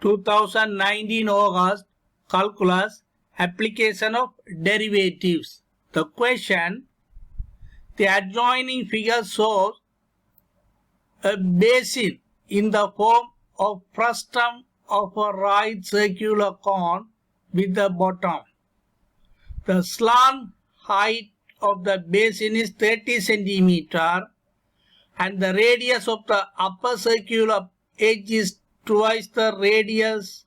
2019 August, Calculus, Application of Derivatives. The question, the adjoining figure shows a basin in the form of frustum of a right circular cone with the bottom. The slant height of the basin is 30 centimeter and the radius of the upper circular edge is twice the radius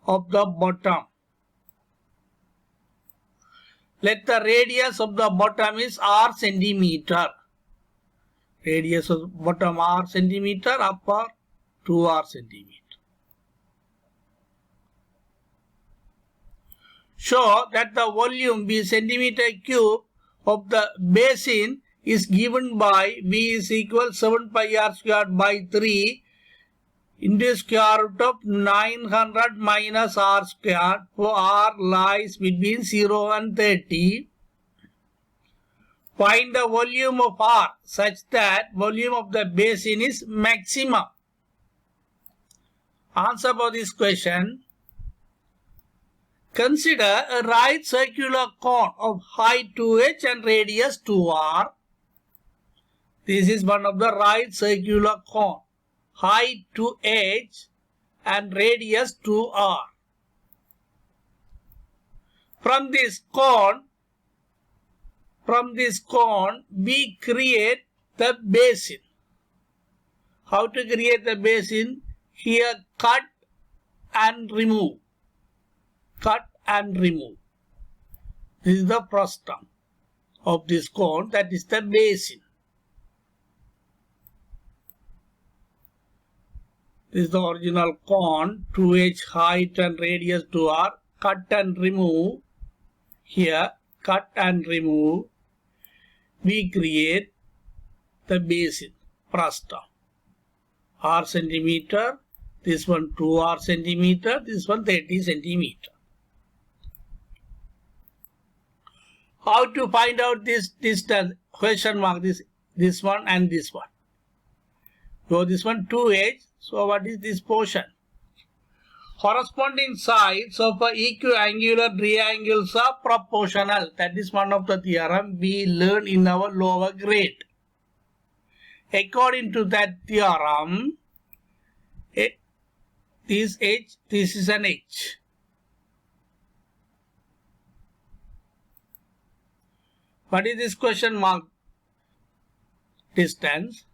of the bottom. Let the radius of the bottom is r centimeter. Radius of bottom r centimeter, upper 2r centimeter. Show that the volume V centimeter cube of the basin is given by V is equal 7 pi r squared by 3 into square root of 900 minus r squared, for r lies between 0 and 30. Find the volume of r such that volume of the basin is maximum. Answer for this question. Consider a right circular cone of height 2h and radius 2r. This is one of the right circular cone. Height 2h and radius 2r. From this cone, we create the basin. How to create the basin? Here, cut and remove. Cut and remove. This is the frustum of this cone, that is the basin. This is the original cone, 2h height and radius 2r. Cut and remove. Here, cut and remove. We create the basin, frustum. R centimeter, this one 2r centimeter, this one 30 centimeter. How to find out this distance? Question mark, this one and this one. So this one 2h. So what is this portion? Corresponding sides of equiangular triangles are proportional. That is one of the theorem we learn in our lower grade. According to that theorem, this h, this is an h. What is this question mark distance?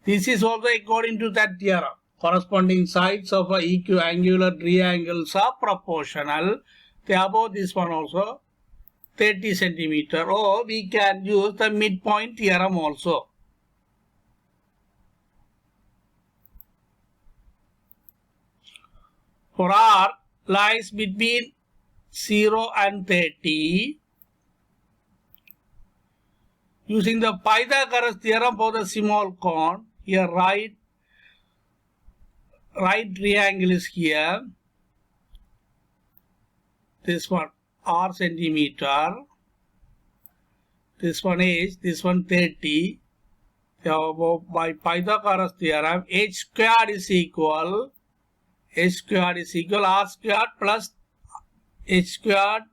This is also according to that theorem. Corresponding sides of equiangular triangles are proportional. Therefore, this one also 30 centimeter. Or we can use the midpoint theorem also. For r lies between 0 and 30. Using the Pythagoras theorem for the small cone, here right triangle is here. This one r centimeter. This one h, this one 30. Therefore, by Pythagoras theorem, h squared is equal r squared plus h squared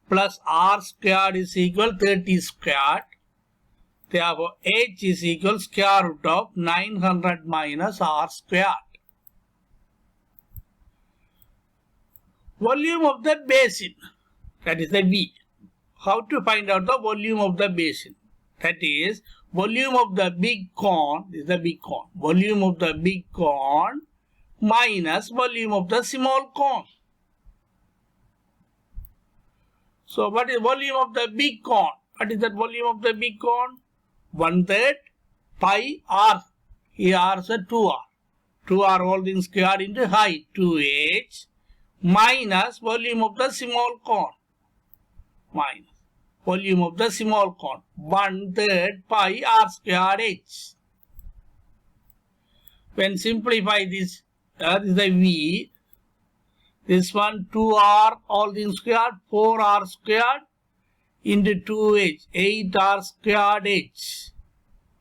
plus r squared is equal 30 squared. Therefore, h is equal square root of 900 minus r squared. Volume of the basin, that is the V. How to find out the volume of the basin? That is, volume of the big cone, this is the big cone. Volume of the big cone minus volume of the small cone. So, what is volume of the big cone? What is that volume of the big cone? 1/3 pi r. Here r is a 2r. 2r all things squared into height 2h minus volume of the small cone. Minus volume of the small cone. 1/3 pi r squared h. When simplify this, this is the V. This one 2r all things squared, 4r squared into 2h, 8r squared h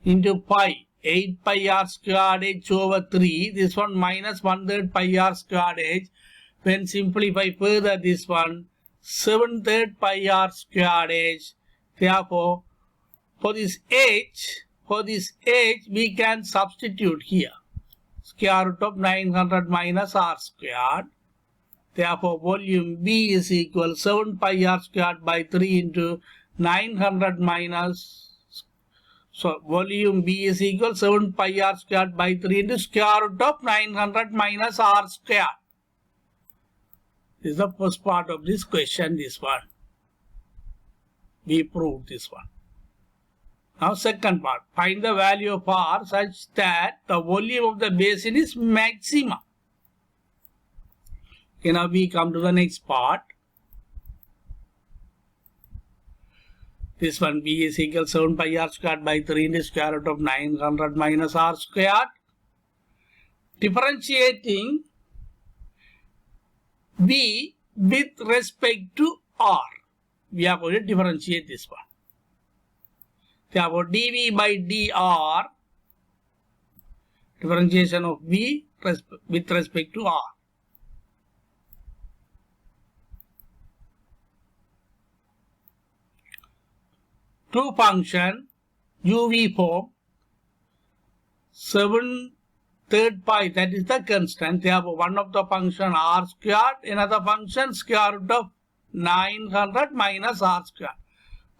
into pi. 8 pi r squared h over 3. This one minus 1/3 pi r squared h. When simplify further, this one 7/3 pi r squared h. Therefore, for this h, we can substitute here. Square root of 900 minus r squared. Therefore, volume B is equal 7 pi r squared by 3 into 900 minus. So, volume B is equal 7 pi r squared by 3 into square root of 900 minus r squared. This is the first part of this question, this one. We proved this one. Now, second part. Find the value of r such that the volume of the basin is maximum. Okay, now we come to the next part. This one, B is equal 7 pi r squared by 3 into square root of 900 minus r squared. Differentiating B with respect to r. We are going to differentiate this one. Therefore, dV by dr, differentiation of B with respect to r. Two function uv form 7/3 pi, that is the constant. Therefore, one of the function r squared, another function square root of 900 minus r squared.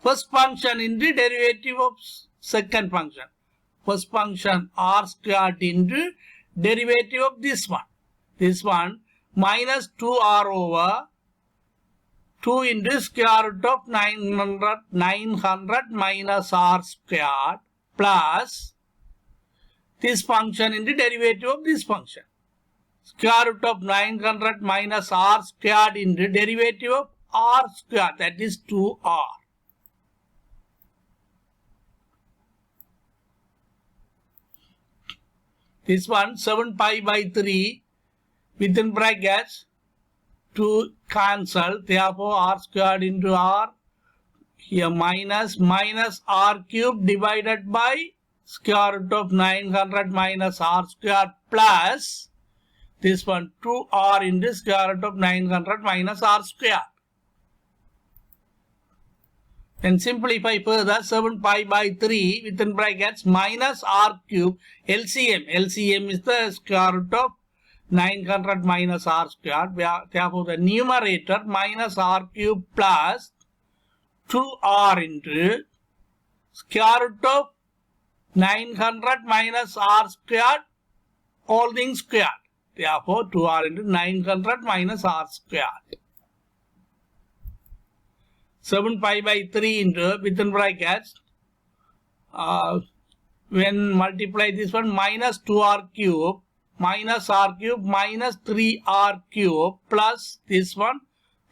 First function into derivative of second function. First function r squared into derivative of this one. This one minus 2r over 2 into square root of 900 minus r squared plus this function into derivative of this function. Square root of 900 minus r squared into derivative of r squared, that is 2r. This one 7 pi by 3 within brackets 2 cancel. Therefore, r squared into r here minus r cube divided by square root of 900 minus r squared plus this one 2r into square root of 900 minus r squared. Then simplify further, 7 pi by 3 within brackets minus r cube LCM. LCM is the square root of 900 minus r squared. Therefore, the numerator minus r cube plus 2r into square root of 900 minus r squared, all things squared. Therefore, 2r into 900 minus r squared. 7 pi by 3 into within brackets, when multiply this one minus 2r cube minus r cube minus 3r cube plus this one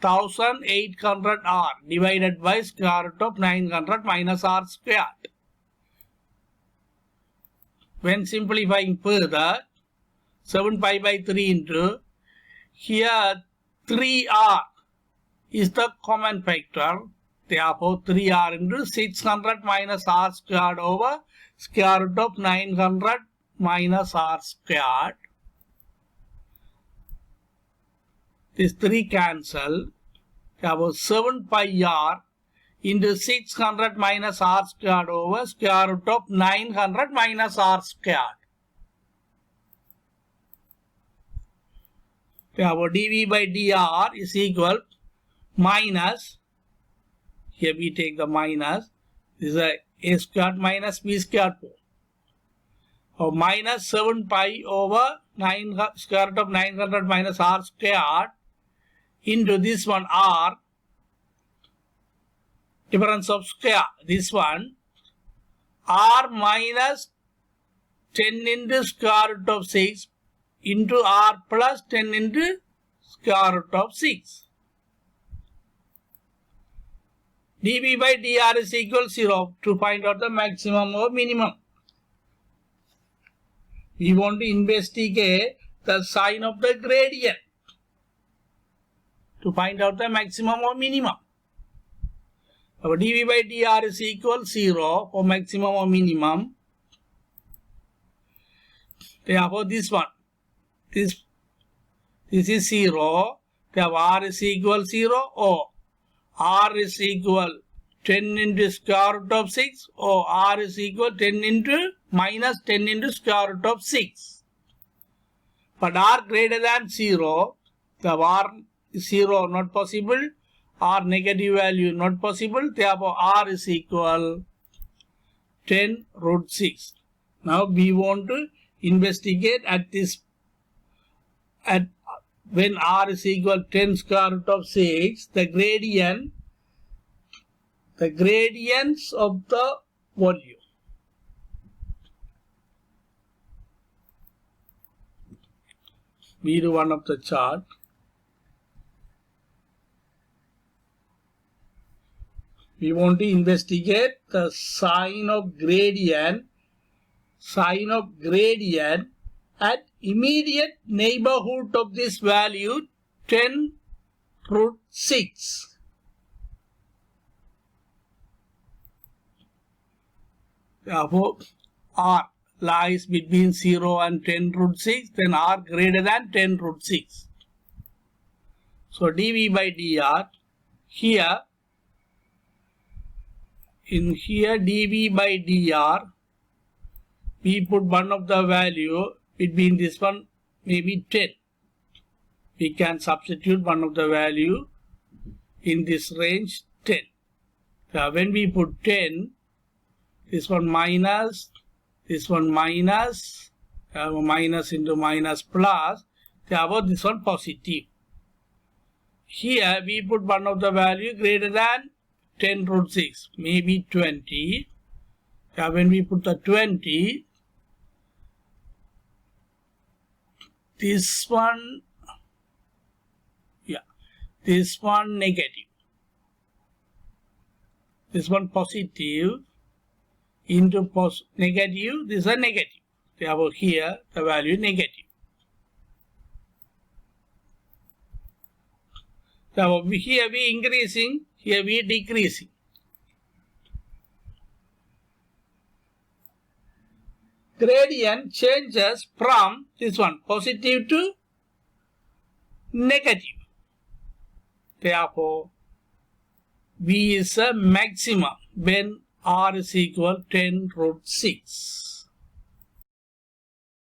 1800r divided by square root of 900 minus r squared. When simplifying further, 7 pi by 3 into here 3r is the common factor. Therefore, 3r into 600 minus r squared over square root of 900 minus r squared. This 3 cancel. Therefore, 7 pi r into 600 minus r squared over square root of 900 minus r squared. Therefore, dV by dr is equal minus, here we take the minus, this is a squared minus b squared 4. Or minus 7 pi over square root of 900 minus r squared into this one r, difference of square, this one r minus 10 into square root of 6 into r plus 10 into square root of 6. dV by dr is equal 0 to find out the maximum or minimum. We want to investigate the sign of the gradient to find out the maximum or minimum. Our dV by dr is equal 0 for maximum or minimum. Therefore, this one, this is 0. Therefore, r is equal 0 or r is equal 10 into square root of 6 or r is equal 10 into minus 10 into square root of 6. But r greater than 0, the r is 0 not possible, r negative value not possible, therefore r is equal 10 root 6. Now we want to investigate at when r is equal 10 square root of 6, the gradients of the volume. We do one of the chart. We want to investigate the sign of gradient at immediate neighborhood of this value 10 root 6. Therefore, r lies between 0 and 10 root 6, then r greater than 10 root 6. So dV by dr, here dV by dr, we put one of the value between this one, maybe 10. We can substitute one of the value in this range 10. So when we put 10, this one minus, this one minus, minus into minus plus, therefore this one positive. Here we put one of the value greater than 10 root 6, maybe 20. When we put the 20, this one negative, this one positive into negative, this is a negative. Therefore here the value negative. So here we increasing, here we decreasing. Gradient changes from this one positive to negative. Therefore, V is a maximum when r is equal 10 root 6.